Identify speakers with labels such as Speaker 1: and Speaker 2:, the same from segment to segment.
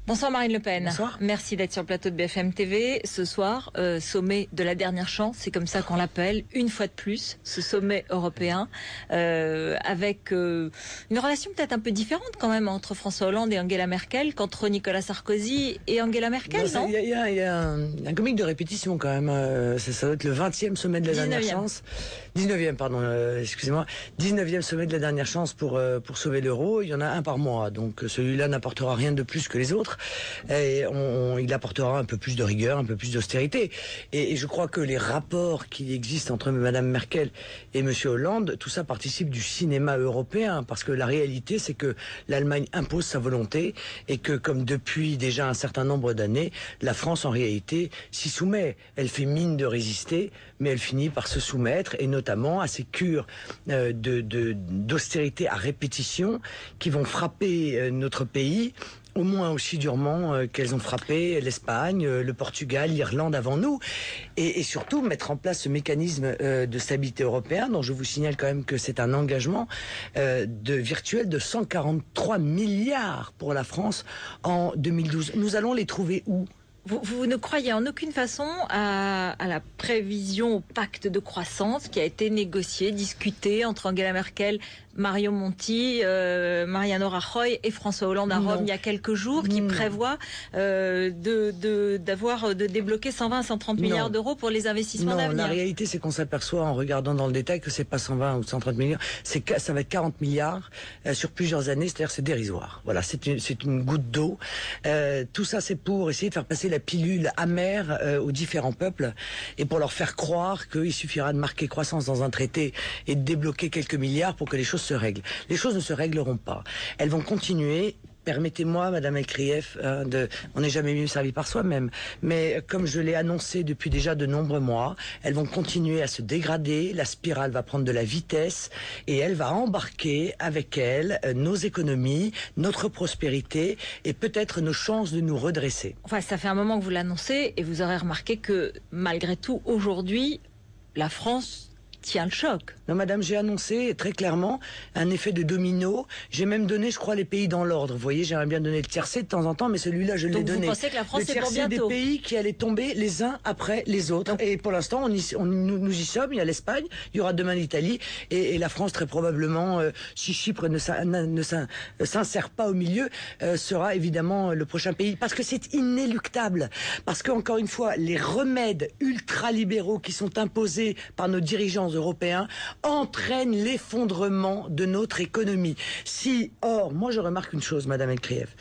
Speaker 1: Bonsoir Marine Le Pen.
Speaker 2: Bonsoir.
Speaker 1: Merci d'être sur le plateau de BFM TV. Ce soir, sommet de la dernière chance, c'est comme ça qu'on l'appelle, une fois de plus, ce sommet européen, avec une relation peut-être un peu différente quand même entre François Hollande et Angela Merkel qu'entre Nicolas Sarkozy et Angela Merkel, non?
Speaker 2: Il y a un comique de répétition quand même. Ça doit être le 20e sommet de la dernière chance. 19e, pardon, excusez-moi. 19e sommet de la dernière chance pour sauver l'euro. Il y en a un par mois, donc celui-là n'apportera rien de plus que les autres. Et il apportera un peu plus de rigueur, un peu plus d'austérité. Et je crois que les rapports qui existent entre Madame Merkel et Monsieur Hollande, tout ça participe du cinéma européen, parce que la réalité, c'est que l'Allemagne impose sa volonté et que, comme depuis déjà un certain nombre d'années, la France, en réalité, s'y soumet. Elle fait mine de résister, mais elle finit par se soumettre, et notamment à ces cures d'austérité à répétition qui vont frapper notre pays au moins aussi durement qu'elles ont frappé l'Espagne, le Portugal, l'Irlande avant nous, et surtout mettre en place ce mécanisme de stabilité européen, dont je vous signale quand même que c'est un engagement virtuel de 143 milliards pour la France en 2012. Nous allons les trouver où ?
Speaker 1: Vous ne croyez en aucune façon à la prévision, au pacte de croissance qui a été négocié, discuté entre Angela Merkel, Mario Monti, Mariano Rajoy et François Hollande à Rome il y a quelques jours, qui prévoit de débloquer 120 à 130 milliards d'euros pour les investissements d'avenir.
Speaker 2: La réalité, c'est qu'on s'aperçoit en regardant dans le détail que c'est pas 120 ou 130 milliards, ça va être 40 milliards sur plusieurs années, c'est-à-dire c'est dérisoire. Voilà, c'est une goutte d'eau. Tout ça, c'est pour essayer de faire passer la pilule amère aux différents peuples et pour leur faire croire qu'il suffira de marquer croissance dans un traité et de débloquer quelques milliards pour que les choses se règlent. Les choses ne se régleront pas. Elles vont continuer. Permettez-moi, Madame Elkrief, on n'est jamais mieux servi par soi-même, mais comme je l'ai annoncé depuis déjà de nombreux mois, elles vont continuer à se dégrader, la spirale va prendre de la vitesse et elle va embarquer avec elle nos économies, notre prospérité et peut-être nos chances de nous redresser.
Speaker 1: Enfin, ça fait un moment que vous l'annoncez et vous aurez remarqué que malgré tout, aujourd'hui, la France tient le choc.
Speaker 2: Non, madame, j'ai annoncé très clairement un effet de domino. J'ai même donné, je crois, les pays dans l'ordre. Vous voyez, j'aimerais bien donner le tiercé de temps en temps, mais celui-là, je l'ai donné.
Speaker 1: Donc vous pensez que la France, c'est pour bientôt?
Speaker 2: Le tiercé des pays qui allaient tomber les uns après les autres. Et pour l'instant, nous y sommes. Il y a l'Espagne, il y aura demain l'Italie, et la France, très probablement, si Chypre ne s'insère pas au milieu, sera évidemment le prochain pays. Parce que c'est inéluctable. Parce que, encore une fois, les remèdes ultralibéraux qui sont imposés par nos dirigeants européens entraînent l'effondrement de notre économie. Or, moi je remarque une chose, Madame Elkrief.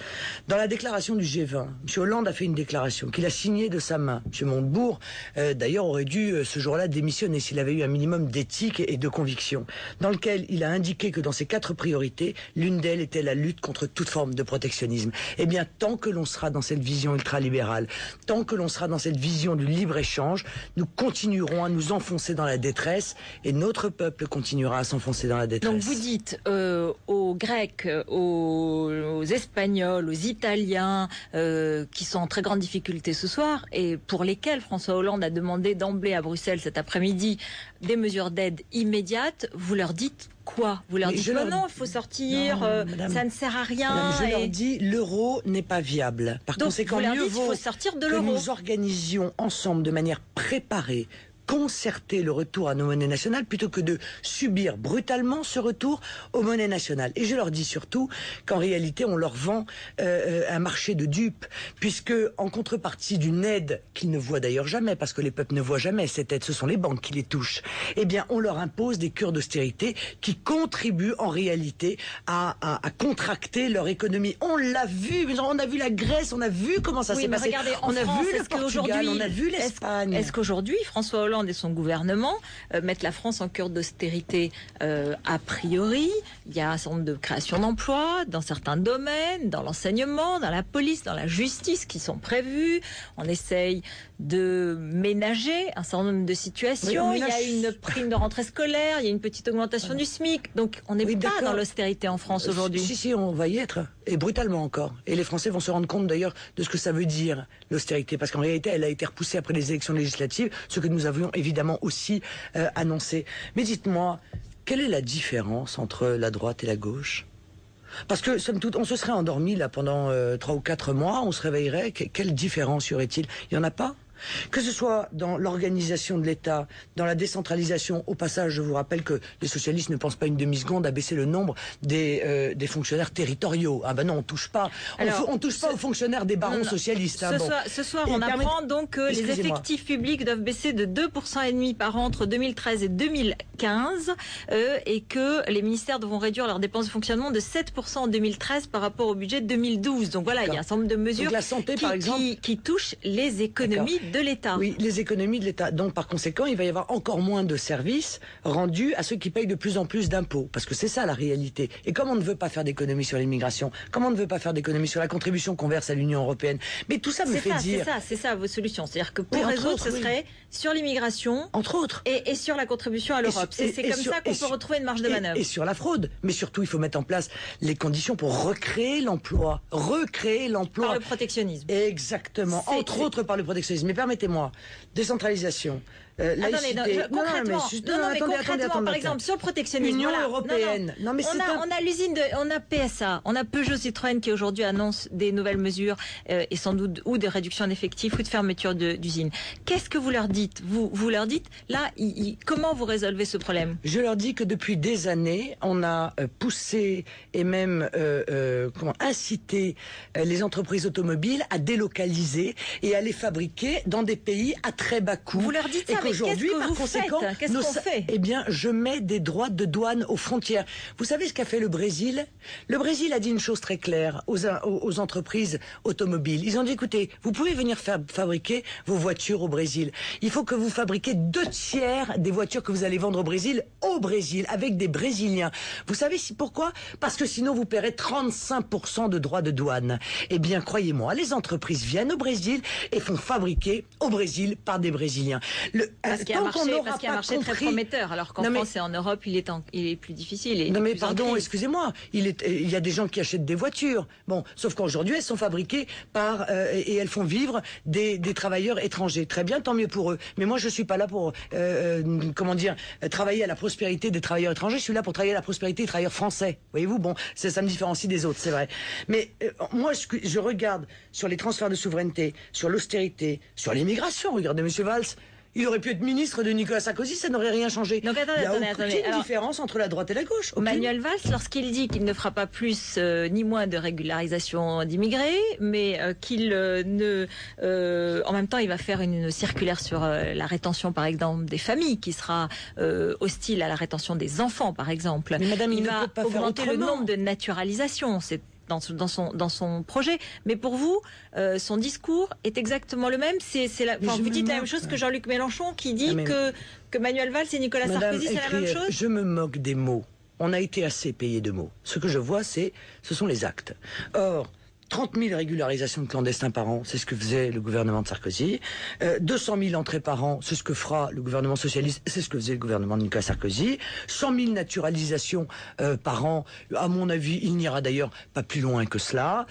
Speaker 2: Dans la déclaration du G20, M. Hollande a fait une déclaration qu'il a signée de sa main. M. Montebourg, d'ailleurs, aurait dû ce jour-là démissionner s'il avait eu un minimum d'éthique et de conviction, dans lequel il a indiqué que dans ses 4 priorités, l'une d'elles était la lutte contre toute forme de protectionnisme. Eh bien, tant que l'on sera dans cette vision ultralibérale, tant que l'on sera dans cette vision du libre-échange, nous continuerons à nous enfoncer dans la détresse et notre peuple continuera à s'enfoncer dans la détresse.
Speaker 1: Donc vous dites aux Grecs, aux Espagnols, aux Italiens qui sont en très grande difficulté ce soir et pour lesquels François Hollande a demandé d'emblée à Bruxelles cet après-midi des mesures d'aide immédiates, vous leur dites quoi? Vous leur dites non, il faut sortir,
Speaker 2: madame,
Speaker 1: ça ne sert à rien.
Speaker 2: Madame, je leur dis l'euro n'est pas viable. Par conséquent, mieux vaut que nous organisions ensemble de manière préparée, concerter le retour à nos monnaies nationales plutôt que de subir brutalement ce retour aux monnaies nationales. Et je leur dis surtout qu'en réalité, on leur vend un marché de dupes, puisque en contrepartie d'une aide qu'ils ne voient d'ailleurs jamais, parce que les peuples ne voient jamais cette aide, ce sont les banques qui les touchent, eh bien, on leur impose des cures d'austérité qui contribuent en réalité à contracter leur économie. On l'a vu, on a vu la Grèce, on a vu comment ça s'est passé.
Speaker 1: Regardez,
Speaker 2: on a vu le Portugal, on a vu l'Espagne.
Speaker 1: Est-ce qu'aujourd'hui, François Hollande et son gouvernement mettent la France en cure d'austérité a priori? Il y a un certain nombre de créations d'emplois dans certains domaines, dans l'enseignement, dans la police, dans la justice qui sont prévues. On essaye de ménager un certain nombre de situations. Il y a une prime de rentrée scolaire, il y a une petite augmentation du SMIC. Donc on n'est pas dans l'austérité en France aujourd'hui.
Speaker 2: Si, on va y être. Et brutalement encore. Et les Français vont se rendre compte d'ailleurs de ce que ça veut dire, l'austérité. Parce qu'en réalité, elle a été repoussée après les élections législatives, ce que nous avions évidemment aussi annoncé. Mais dites-moi, quelle est la différence entre la droite et la gauche ? Parce que, somme toute, on se serait endormi là pendant 3 ou 4 mois, on se réveillerait, quelle différence y aurait-il? Il n'y en a pas. Que ce soit dans l'organisation de l'État, dans la décentralisation, au passage, je vous rappelle que les socialistes ne pensent pas une demi-seconde à baisser le nombre des fonctionnaires territoriaux. Ah ben non, on touche pas. On touche pas aux fonctionnaires des barons socialistes. Hein,
Speaker 1: ce soir, on apprend donc que les effectifs publics doivent baisser de 2,5% par an entre 2013 et 2015 et que les ministères devront réduire leurs dépenses de fonctionnement de 7% en 2013 par rapport au budget de 2012. Donc voilà, il y a un certain nombre de mesures
Speaker 2: donc la santé, par exemple,
Speaker 1: qui touchent les économies de l'État.
Speaker 2: Oui, les économies de l'État. Donc, par conséquent, il va y avoir encore moins de services rendus à ceux qui payent de plus en plus d'impôts. Parce que c'est ça la réalité. Et comme on ne veut pas faire d'économies sur l'immigration, comme on ne veut pas faire d'économies sur la contribution qu'on verse à l'Union européenne, mais tout ça me fait dire...
Speaker 1: C'est ça vos solutions. C'est-à-dire que pour résoudre, ce serait sur l'immigration...
Speaker 2: Entre autres.
Speaker 1: Et sur la contribution à l'Europe. C'est comme ça qu'on peut retrouver une marge de manœuvre.
Speaker 2: Et sur la fraude. Mais surtout, il faut mettre en place les conditions pour recréer l'emploi. Recréer l'emploi.
Speaker 1: Par le protectionnisme.
Speaker 2: Exactement. Entre autres par le protectionnisme. Mais permettez-moi, décentralisation, laïcité.
Speaker 1: Concrètement, par exemple, sur le protectionnisme,
Speaker 2: Union européenne.
Speaker 1: Non, mais on a l'usine on a PSA, on a Peugeot Citroën qui aujourd'hui annonce des nouvelles mesures et sans doute ou de réduction d'effectifs ou de fermeture d'usines. Qu'est-ce que vous leur dites? Vous leur dites là, comment vous résolvez ce problème? Je
Speaker 2: leur dis que depuis des années, on a poussé et même incité les entreprises automobiles à délocaliser et à les fabriquer dans des pays à très bas coût.
Speaker 1: Vous leur dites ça, mais
Speaker 2: aujourd'hui, par conséquent, qu'est-ce qu'on fait? Eh bien, je mets des droits de douane aux frontières. Vous savez ce qu'a fait le Brésil? Le Brésil a dit une chose très claire aux entreprises automobiles. Ils ont dit, écoutez, vous pouvez venir fabriquer vos voitures au Brésil. Il faut que vous fabriquiez 2/3 des voitures que vous allez vendre au Brésil, avec des Brésiliens. Vous savez pourquoi? Parce que sinon, vous paierez 35% de droits de douane. Eh bien, croyez-moi, les entreprises viennent au Brésil et font fabriquer au Brésil par des Brésiliens.
Speaker 1: Parce qu'il y a un marché très prometteur, alors qu'en France et en Europe, il est plus difficile.
Speaker 2: Non mais pardon, excusez-moi, il y a des gens qui achètent des voitures. Bon, sauf qu'aujourd'hui, elles sont fabriquées et elles font vivre des travailleurs étrangers. Très bien, tant mieux pour eux. Mais moi, je suis pas là pour, travailler à la prospérité des travailleurs étrangers. Je suis là pour travailler à la prospérité des travailleurs français. Voyez-vous, bon, ça me différencie des autres, c'est vrai. Mais moi, je regarde sur les transferts de souveraineté, sur l'austérité, sur l'immigration. Regardez, Monsieur Valls. Il aurait pu être ministre de Nicolas Sarkozy, ça n'aurait rien changé.
Speaker 1: Donc attendez,
Speaker 2: il n'y a aucune différence entre la droite et la gauche.
Speaker 1: Manuel Valls, lorsqu'il dit qu'il ne fera pas plus ni moins de régularisation d'immigrés, mais en même temps, il va faire une circulaire sur la rétention, par exemple, des familles, qui sera hostile à la rétention des enfants, par exemple.
Speaker 2: Mais madame, il
Speaker 1: va
Speaker 2: ne peut pas
Speaker 1: augmenter
Speaker 2: faire
Speaker 1: le nombre de naturalisations. C'est dans son projet. Mais pour vous, son discours est exactement le même. Vous dites la même chose que Jean-Luc Mélenchon qui dit que Manuel Valls et Nicolas Sarkozy, c'est la même chose.
Speaker 2: Je me moque des mots. On a été assez payé de mots. Ce que je vois, ce sont les actes. Or, 30 000 régularisations de clandestins par an, c'est ce que faisait le gouvernement de Sarkozy. 200 000 entrées par an, c'est ce que fera le gouvernement socialiste, c'est ce que faisait le gouvernement de Nicolas Sarkozy. 100 000 naturalisations par an, à mon avis, il n'ira d'ailleurs pas plus loin que cela.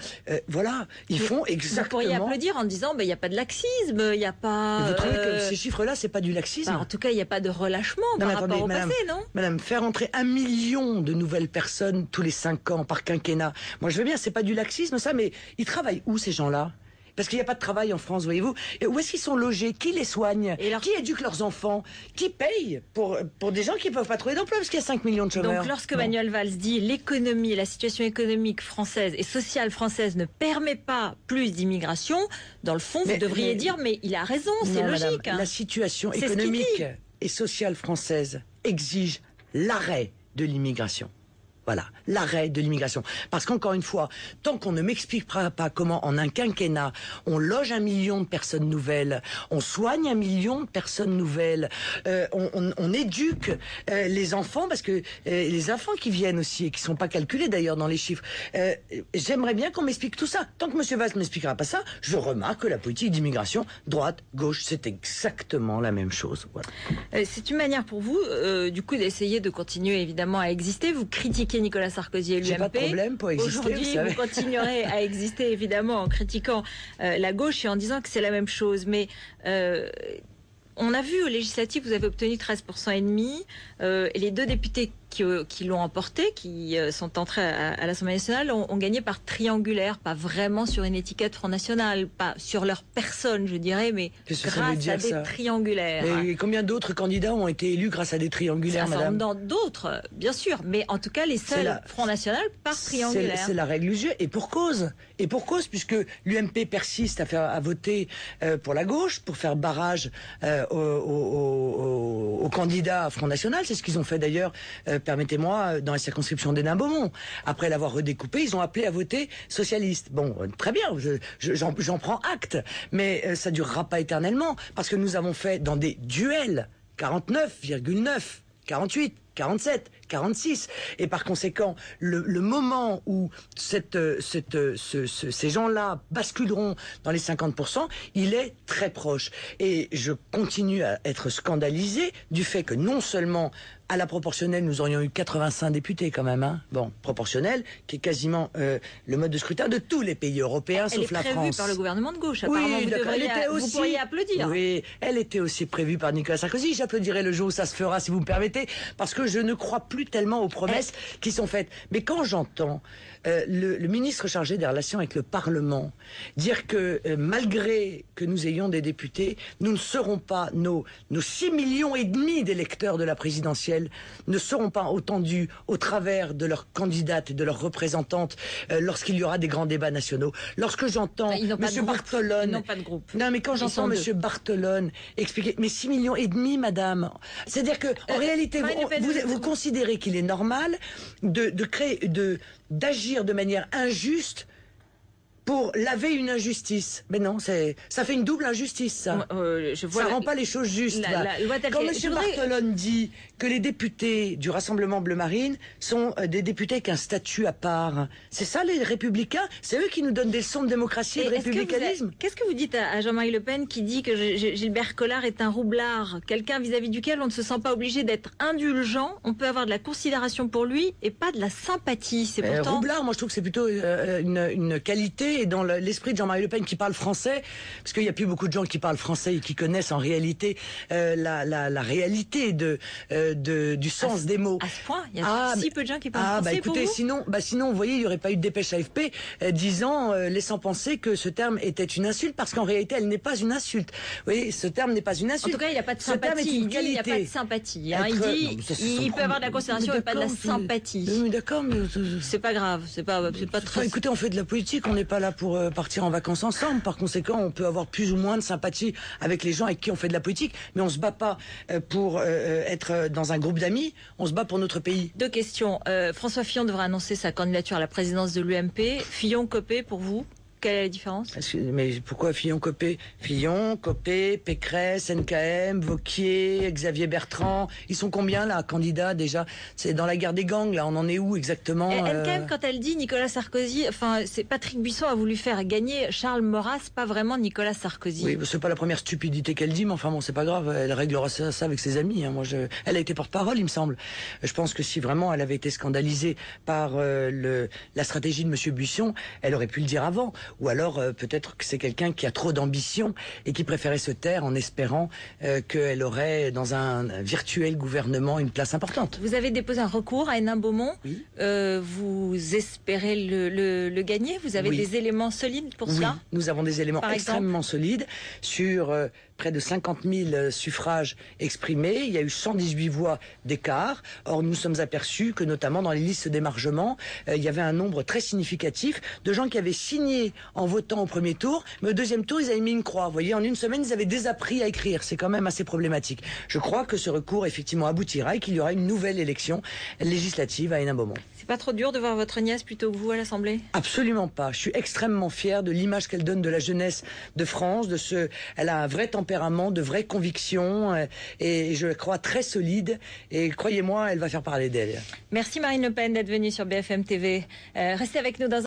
Speaker 2: Voilà, ils font exactement...
Speaker 1: Vous pourriez applaudir en disant, il n'y a pas de laxisme, il n'y a pas...
Speaker 2: Vous trouvez que ces chiffres-là, c'est pas du laxisme?
Speaker 1: En tout cas, il n'y a pas de relâchement par rapport au passé, non?
Speaker 2: Madame, faire entrer 1 million de nouvelles personnes tous les 5 ans par quinquennat, moi je veux bien, c'est pas du laxisme ça, mais ils travaillent où ces gens-là? Parce qu'il n'y a pas de travail en France, voyez-vous. Et où est-ce qu'ils sont logés? Qui les soigne? Qui éduque leurs enfants? Qui paye pour des gens qui ne peuvent pas trouver d'emploi parce qu'il y a 5 millions de chômeurs?
Speaker 1: Donc lorsque Manuel Valls dit l'économie, la situation économique française et sociale française ne permet pas plus d'immigration, dans le fond, vous devriez dire mais il a raison, c'est logique.
Speaker 2: Madame, la situation économique et sociale française exige l'arrêt de l'immigration. Voilà, l'arrêt de l'immigration. Parce qu'encore une fois, tant qu'on ne m'expliquera pas comment, en un quinquennat, on loge 1 million de personnes nouvelles, on soigne 1 million de personnes nouvelles, on éduque les enfants, parce que les enfants qui viennent aussi, et qui ne sont pas calculés d'ailleurs dans les chiffres, j'aimerais bien qu'on m'explique tout ça. Tant que M. Valls ne m'expliquera pas ça, je remarque que la politique d'immigration, droite, gauche, c'est exactement la même chose. Voilà.
Speaker 1: C'est une manière pour vous, du coup, d'essayer de continuer évidemment à exister. Vous critiquez Nicolas Sarkozy et l'UMP.
Speaker 2: J'ai pas de problème pour exister.
Speaker 1: Aujourd'hui, vous continuerez à exister évidemment en critiquant la gauche et en disant que c'est la même chose. Mais on a vu aux législatives, vous avez obtenu 13,5%. Et les 2 députés qui l'ont emporté, qui sont entrés à l'Assemblée nationale, ont gagné par triangulaire, pas vraiment sur une étiquette Front National, pas sur leur personne, je dirais, mais grâce à des triangulaires.
Speaker 2: Et combien d'autres candidats ont été élus grâce à des triangulaires, madame?
Speaker 1: D'autres, bien sûr, mais en tout cas, les seuls Front National par triangulaire.
Speaker 2: C'est la règle du jeu, et pour cause. Et pour cause, puisque l'UMP persiste à voter pour la gauche, pour faire barrage aux candidats Front National. C'est ce qu'ils ont fait d'ailleurs, permettez-moi, dans la circonscription d'Hénin-Beaumont. Après l'avoir redécoupé, ils ont appelé à voter socialiste. Bon, très bien, j'en prends acte, mais ça durera pas éternellement, parce que nous avons fait dans des duels 49,9, 48, 47, 46. Et par conséquent, le moment où ces gens-là basculeront dans les 50%, il est très proche. Et je continue à être scandalisé du fait que non seulement à la proportionnelle, nous aurions eu 85 députés quand même, hein. Bon, proportionnelle, qui est quasiment le mode de scrutin de tous les pays européens, sauf la France. Elle est prévue
Speaker 1: par le gouvernement de gauche, apparemment.
Speaker 2: Oui,
Speaker 1: vous pourriez applaudir.
Speaker 2: Oui, elle était aussi prévue par Nicolas Sarkozy. J'applaudirai le jour où ça se fera, si vous me permettez, parce que je ne crois plus tellement aux promesses qui sont faites. Mais quand j'entends le ministre chargé des relations avec le Parlement dire que malgré que nous ayons des députés, nous ne serons pas, nos 6,5 millions d'électeurs de la présidentielle ne seront pas entendus au travers de leurs candidates et de leurs représentantes lorsqu'il y aura des grands débats nationaux. Lorsque j'entends M. Barthelone...
Speaker 1: Ils n'ont pas de groupe.
Speaker 2: Non, mais quand j'entends M. Barthelone expliquer... Mais 6,5 millions, madame. C'est-à-dire que en réalité, vous considérez qu'il est normal d'agir de manière injuste pour laver une injustice. Mais non, ça fait une double injustice, ça. Ça rend pas les choses justes. Quand M. Barthelone dit que les députés du Rassemblement Bleu Marine sont des députés avec un statut à part, c'est ça les Républicains? C'est eux qui nous donnent des leçons de démocratie et de républicanisme.
Speaker 1: Qu'est-ce que vous dites à Jean-Marie Le Pen qui dit que Gilbert Collard est un roublard, quelqu'un vis-à-vis duquel on ne se sent pas obligé d'être indulgent, on peut avoir de la considération pour lui et pas de la sympathie. C'est pourtant...
Speaker 2: Roublard, moi je trouve que c'est plutôt une qualité. Et dans l'esprit de Jean-Marie Le Pen qui parle français, parce qu'il n'y a plus beaucoup de gens qui parlent français et qui connaissent en réalité la réalité du sens des mots.
Speaker 1: À ce point, il y a si peu de gens qui parlent français.
Speaker 2: Écoutez, sinon, vous voyez, il n'y aurait pas eu de dépêche AFP disant, laissant penser que ce terme était une insulte, parce qu'en réalité, elle n'est pas une insulte. Vous voyez, ce terme n'est pas une insulte.
Speaker 1: En tout cas, il n'y a pas de sympathie. Il n'y a pas de sympathie. Hein. Il dit, il peut avoir de la considération et pas de la sympathie.
Speaker 2: Oui, d'accord, mais
Speaker 1: c'est pas grave. C'est pas très.
Speaker 2: Écoutez, on fait de la politique, on n'est pas là pour partir en vacances ensemble. Par conséquent, on peut avoir plus ou moins de sympathie avec les gens avec qui on fait de la politique, mais on se bat pas pour être dans un groupe d'amis, on se bat pour notre pays.
Speaker 1: Deux questions. François Fillon devra annoncer sa candidature à la présidence de l'UMP. Fillon, Copé, pour vous, quelle est la différence?
Speaker 2: Mais pourquoi Fillon, Copé? Fillon, Copé, Pécresse, NKM, Wauquiez, Xavier Bertrand, ils sont combien là, candidats déjà? C'est dans la guerre des gangs, là, on en est où exactement?
Speaker 1: NKM, quand elle dit Nicolas Sarkozy, enfin, c'est Patrick Buisson a voulu faire gagner Charles Maurras, pas vraiment Nicolas Sarkozy.
Speaker 2: Oui, c'est pas la première stupidité qu'elle dit, mais enfin bon, c'est pas grave, elle réglera ça avec ses amis. Hein. Elle a été porte-parole, il me semble. Je pense que si vraiment elle avait été scandalisée par la stratégie de M. Buisson, elle aurait pu le dire avant. Ou alors peut-être que c'est quelqu'un qui a trop d'ambition et qui préférait se taire en espérant qu'elle aurait dans un virtuel gouvernement une place importante.
Speaker 1: Vous avez déposé un recours à Hénin-Beaumont. Oui. Vous espérez le gagner? Vous avez des éléments solides pour cela?
Speaker 2: Nous avons des éléments extrêmement solides sur près de 50 000 suffrages exprimés. Il y a eu 118 voix d'écart. Or, nous sommes aperçus que notamment dans les listes d'émargement, il y avait un nombre très significatif de gens qui avaient signé en votant au premier tour, mais au deuxième tour, ils avaient mis une croix. Vous voyez, en une semaine, ils avaient désappris à écrire. C'est quand même assez problématique. Je crois que ce recours, effectivement, aboutira et qu'il y aura une nouvelle élection législative à Hénin-Beaumont.
Speaker 1: C'est pas trop dur de voir votre nièce plutôt que vous à l'Assemblée?
Speaker 2: Absolument pas. Je suis extrêmement fier de l'image qu'elle donne de la jeunesse de France, elle a un vrai tempérament, de vraies convictions, et je la crois très solide, et croyez-moi, elle va faire parler d'elle.
Speaker 1: Merci Marine Le Pen d'être venue sur BFM TV. Restez avec nous dans un